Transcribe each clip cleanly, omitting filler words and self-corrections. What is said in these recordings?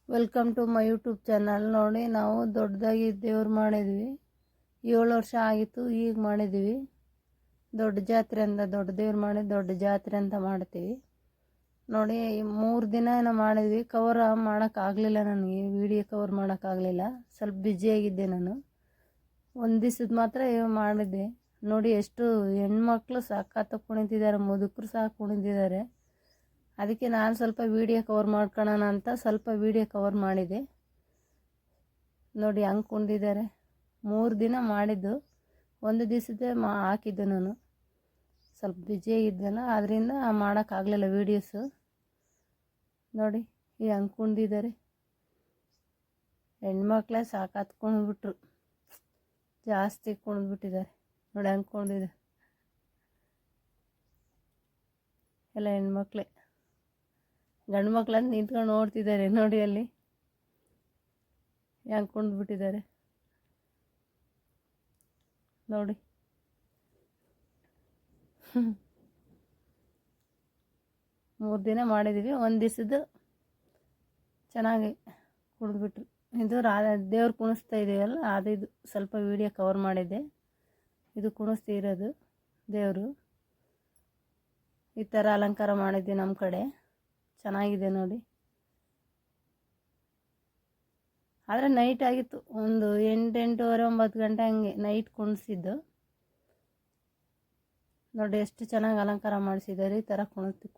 Welcome to my YouTube channel. ನೋಡಿ, ನಾವು ದೊಡ್ಡದಾಗಿ ದೇವ್ರು ಮಾಡಿದ್ವಿ. 7 ವರ್ಷ ಆಗಿತ್ತು, ಈಗ ಮಾಡಿದ್ವಿ. ದೊಡ್ಡ ಜಾತ್ರೆ ಅಂತ, ದೊಡ್ಡ ದೇವ್ರು ಮಾಡಿ ದೊಡ್ಡ ಜಾತ್ರೆ ಅಂತ ಮಾಡ್ತೀವಿ. ನೋಡಿ, 3 ದಿನ ಮಾಡಿದ್ವಿ. ಕವರ್ ಮಾಡೋಕ್ಕಾಗಲಿಲ್ಲ, ನನಗೆ ವಿಡಿಯೋ ಕವರ್ ಮಾಡೋಕ್ಕಾಗಲಿಲ್ಲ, ಸ್ವಲ್ಪ ಬ್ಯುಸಿಯಾಗಿದ್ದೆ ನಾನು. ಒಂದು ದಿವಸದ ಮಾತ್ರ ಮಾಡಿದ್ದೆ. ನೋಡಿ, ಎಷ್ಟು ಹೆಣ್ಮಕ್ಳು ಸಾಕಾತ ಕುಣಿತಿದ್ದಾರೆ, ಮುದುಕರು ಸಹ ಕುಣಿತಿದ್ದಾರೆ. ಅದಕ್ಕೆ ನಾನು ಸ್ವಲ್ಪ ವೀಡಿಯೋ ಕವರ್ ಮಾಡ್ಕೊಳ್ಳೋಣ ಅಂತ ಸ್ವಲ್ಪ ವೀಡಿಯೋ ಕವರ್ ಮಾಡಿದೆ. ನೋಡಿ ಹಂಗೆ ಕುಂದಿದ್ದಾರೆ. 3 ದಿನ ಮಾಡಿದ್ದು, ಒಂದು ದಿವಸದೇ ಹಾಕಿದ್ದು. ನಾನು ಸ್ವಲ್ಪ ಬ್ಯುಸಿಯಾಗಿದ್ದೆನಲ್ಲ, ಅದರಿಂದ ಮಾಡೋಕ್ಕಾಗಲಿಲ್ಲ ವೀಡಿಯೋಸು. ನೋಡಿ ಈ ಹಂಗೆ ಕುಂದಿದ್ದಾರೆ. ಹೆಣ್ಮಕ್ಳೇ ಸಾಕಾತ್ ಕುಣಿದ್ಬಿಟ್ರು, ಜಾಸ್ತಿ ಕುಣಿದ್ಬಿಟ್ಟಿದ್ದಾರೆ. ನೋಡಿ ಹಂಗೆ ಕುಣಿದಿದೆ ಎಲ್ಲ ಹೆಣ್ಮಕ್ಳೇ. ಗಂಡು ಮಕ್ಳಂತ ನಿಂತ್ಕೊಂಡು ನೋಡ್ತಿದ್ದಾರೆ. ನೋಡಿ ಅಲ್ಲಿ ಹೆಂಗೆ ಕುಂಡ್ಬಿಟ್ಟಿದ್ದಾರೆ ನೋಡಿ. 3 ದಿನ ಮಾಡಿದ್ದೀವಿ. ಒಂದು ದಿವಸದ್ದು ಚೆನ್ನಾಗಿ ಕುಡಿದ್ಬಿಟ್ರು. ಇದು ದೇವ್ರು ಕುಣಿಸ್ತಾ ಇದೆಯಲ್ಲ, ಇದು ಸ್ವಲ್ಪ ವೀಡಿಯೋ ಕವರ್ ಮಾಡಿದ್ದೆ. ಇದು ಕುಣಿಸ್ತಿರೋದು ದೇವರು. ಈ ಥರ ಅಲಂಕಾರ ಮಾಡಿದ್ದೆ ನಮ್ಮ ಕಡೆ, ಚೆನ್ನಾಗಿದೆ ನೋಡಿ. ಆದರೆ ನೈಟ್ ಆಗಿತ್ತು, ಒಂದು 8, 8:30, 9 ಗಂಟೆ ಹಂಗೆ ನೈಟ್ ಕುಣಿಸಿದ್ದು. ನೋಡಿ ಎಷ್ಟು ಚೆನ್ನಾಗಿ ಅಲಂಕಾರ ಮಾಡಿಸಿದ್ದಾರೆ. ಈ ಥರ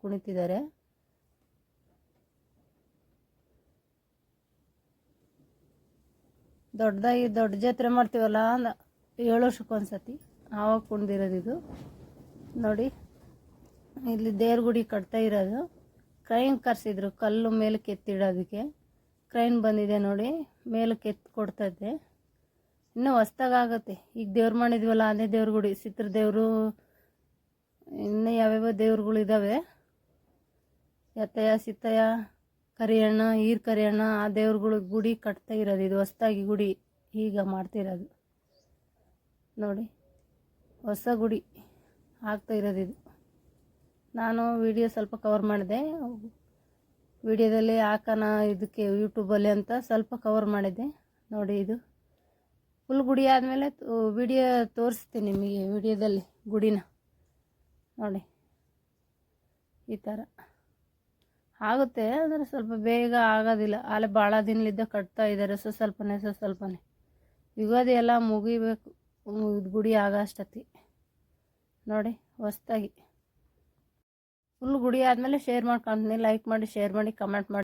ಕುಣಿತಿದ್ದಾರೆ. ದೊಡ್ಡದಾಗಿ ದೊಡ್ಡ ಜಾತ್ರೆ ಮಾಡ್ತೀವಲ್ಲ, 7 ವರ್ಷಕ್ಕೊಂದ್ಸತಿ, ಆವಾಗ ಕುಣಿದಿರೋದು ಇದು. ನೋಡಿ, ಇಲ್ಲಿ ದೇವ್ರ ಗುಡಿ ಕಟ್ತಾ ಇರೋದು. ಕ್ರೈನ್ ಕರೆಸಿದ್ರು, ಕಲ್ಲು ಮೇಲಕ್ಕೆ ಎತ್ತಿಡೋದಕ್ಕೆ ಕ್ರೈನ್ ಬಂದಿದೆ ನೋಡಿ, ಮೇಲಕ್ಕೆ ಎತ್ತು ಕೊಡ್ತದೆ. ಇನ್ನೂ ಹೊಸ್ದಾಗುತ್ತೆ. ಈಗ ದೇವ್ರು ಮಾಡಿದ್ವಲ್ಲ, ಅದೇ ದೇವ್ರ ಗುಡಿ, ಚಿತ್ರದೇವರು, ಇನ್ನೂ ಯಾವ್ಯಾವ ದೇವ್ರುಗಳು ಇದ್ದಾವೆ. ಎತ್ತಯ್ಯ, ಸಿತ್ತಯ್ಯ, ಕರಿಯಣ್ಣ, ಕರಿಯಣ್ಣ, ಆ ದೇವ್ರುಗಳು ಗುಡಿ ಕಟ್ತಾ ಇರೋದು. ಇದು ಹೊಸ್ದಾಗಿ ಗುಡಿ ಈಗ ಮಾಡ್ತಿರೋದು ನೋಡಿ. ಹೊಸ ಗುಡಿ ಆಗ್ತಾ ಇರೋದು ಇದು. ನಾನು ವಿಡಿಯೋ ಸ್ವಲ್ಪ ಕವರ್ ಮಾಡಿದೆ. ವಿಡಿಯೋದಲ್ಲಿ ಹಾಕೋಣ ಇದಕ್ಕೆ ಯೂಟ್ಯೂಬಲ್ಲಿ ಅಂತ ಸ್ವಲ್ಪ ಕವರ್ ಮಾಡಿದ್ದೆ. ನೋಡಿ, ಇದು ಫುಲ್ ಗುಡಿ ಆದಮೇಲೆ ವಿಡಿಯೋ ತೋರಿಸ್ತೀನಿ ನಿಮಗೆ. ವಿಡಿಯೋದಲ್ಲಿ ಗುಡಿನ ನೋಡಿ, ಈ ಥರ ಆಗುತ್ತೆ. ಆದರೆ ಸ್ವಲ್ಪ ಬೇಗ ಆಗೋದಿಲ್ಲ, ಅಲ್ಲೇ ಭಾಳ ದಿನಲಿದ್ದ ಕಟ್ತಾ ಇದ್ದಾರೆ. ಸ್ವಲ್ಪನೇ ಯುಗಾದಿ ಎಲ್ಲ ಮುಗಿಬೇಕು ಗುಡಿ ಆಗೋ ಅಷ್ಟೊತ್ತಿ. ನೋಡಿ, ಹೊಸ್ದಾಗಿ ಫುಲ್ ಗುಡಿ ಆದಮೇಲೆ ಶೇರ್ ಮಾಡ್ಕೊತೀನಿ. ಲೈಕ್ ಮಾಡಿ, ಶೇರ್ ಮಾಡಿ, ಕಮೆಂಟ್ ಮಾಡಿ.